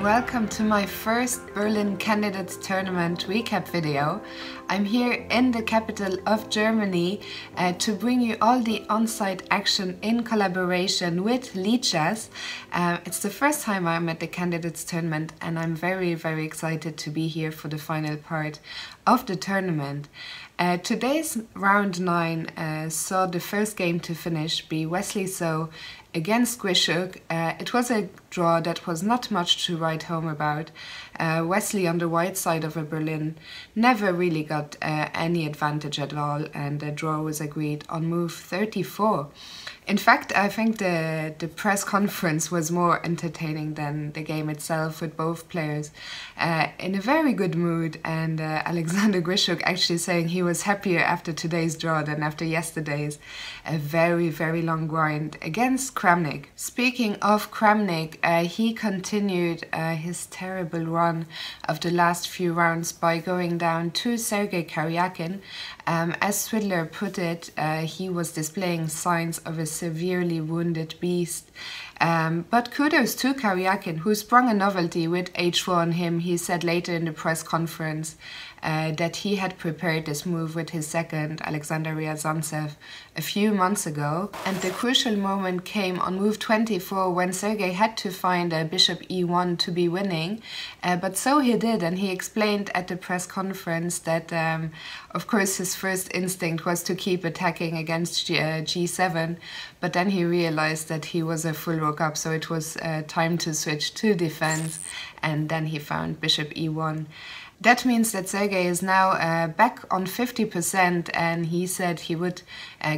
Welcome to my first Berlin Candidates Tournament recap video. I'm here in the capital of Germany to bring you all the on-site action in collaboration with Lichess. It's the first time I'm at the Candidates Tournament and I'm very excited to be here for the final part of the tournament. Today's round 9 saw the first game to finish be Wesley So against Grishuk. It was a draw that was not much to write home about. Wesley on the white side of a Berlin never really got any advantage at all, and the draw was agreed on move 34. In fact, I think the press conference was more entertaining than the game itself, with both players in a very good mood, and Alexander Grishuk actually saying he was happier after today's draw than after yesterday's. A very long grind against Kramnik. Speaking of Kramnik, he continued his terrible run of the last few rounds by going down to Sergei Karyakin. As Swidler put it, he was displaying signs of a severely wounded beast. But kudos to Karyakin, who sprung a novelty with h4 on him. He said later in the press conference that he had prepared this move with his second, Alexander Ryazantsev, a few months ago. And the crucial moment came on move 24 when Sergei had to find bishop e1 to be winning. But so he did, and he explained at the press conference that of course his first instinct was to keep attacking against g7, but then he realized that he was a full rook up, so it was time to switch to defense, and then he found bishop e1. That means that Sergei is now back on 50%, and he said he would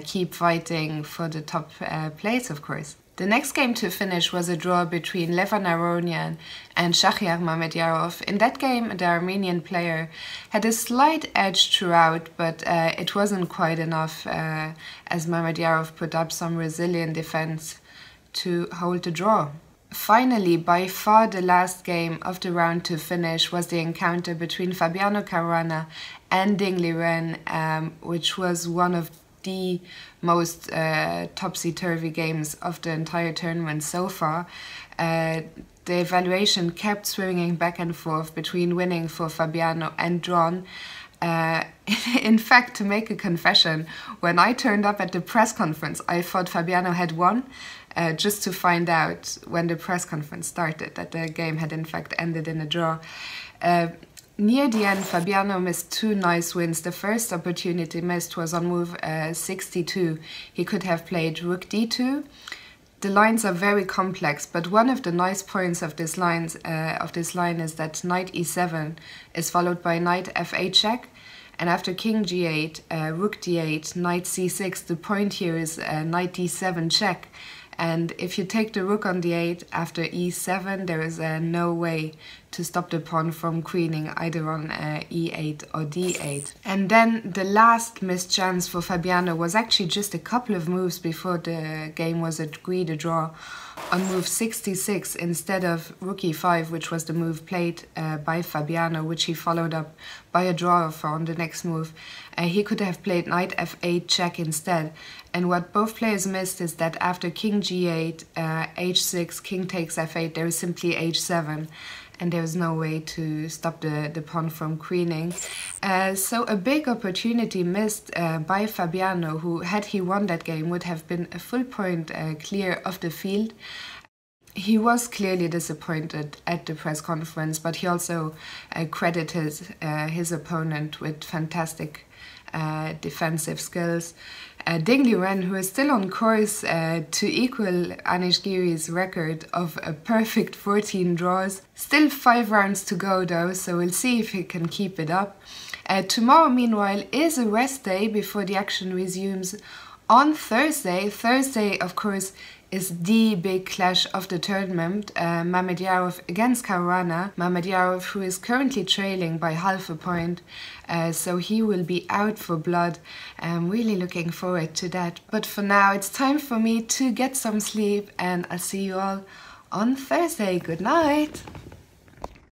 keep fighting for the top place, of course. The next game to finish was a draw between Levan Aronian and Shahryar Mamedyarov. In that game, the Armenian player had a slight edge throughout, but it wasn't quite enough, as Mamedyarov put up some resilient defense to hold the draw. Finally, by far the last game of the round to finish was the encounter between Fabiano Caruana and Ding Liren, which was one of the most topsy-turvy games of the entire tournament so far. The evaluation kept swinging back and forth between winning for Fabiano and drawn. In fact, to make a confession, when I turned up at the press conference, I thought Fabiano had won, just to find out when the press conference started that the game had in fact ended in a draw. Near the end, Fabiano missed two nice wins. The first opportunity missed was on move 62. He could have played rook d2. The lines are very complex, but one of the nice points of this line is that knight e7 is followed by knight f8 check, and after king g8, rook d8, knight c6. The point here is knight d7 check. And if you take the rook on d8 after e7, there is no way to stop the pawn from queening either on e8 or d8. And then the last missed chance for Fabiano was actually just a couple of moves before the game was agreed a draw. On move 66, instead of rook e5, which was the move played by Fabiano, which he followed up by a draw on the next move, he could have played knight f8 check instead. And what both players missed is that after king g8, h6, king takes f8, there is simply h7. And there is no way to stop the pawn from queening. So a big opportunity missed by Fabiano, who, had he won that game, would have been a full point clear of the field. He was clearly disappointed at the press conference, but he also credited his opponent with fantastic defensive skills. Ding Liren, who is still on course to equal Anish Giri's record of a perfect 14 draws. Still 5 rounds to go though, so we'll see if he can keep it up. Tomorrow, meanwhile, is a rest day before the action resumes on Thursday. Thursday, of course, is the big clash of the tournament, Mamedyarov against Caruana. Mamedyarov, who is currently trailing by half a point, so he will be out for blood. I'm really looking forward to that. But for now, it's time for me to get some sleep, and I'll see you all on Thursday. Good night!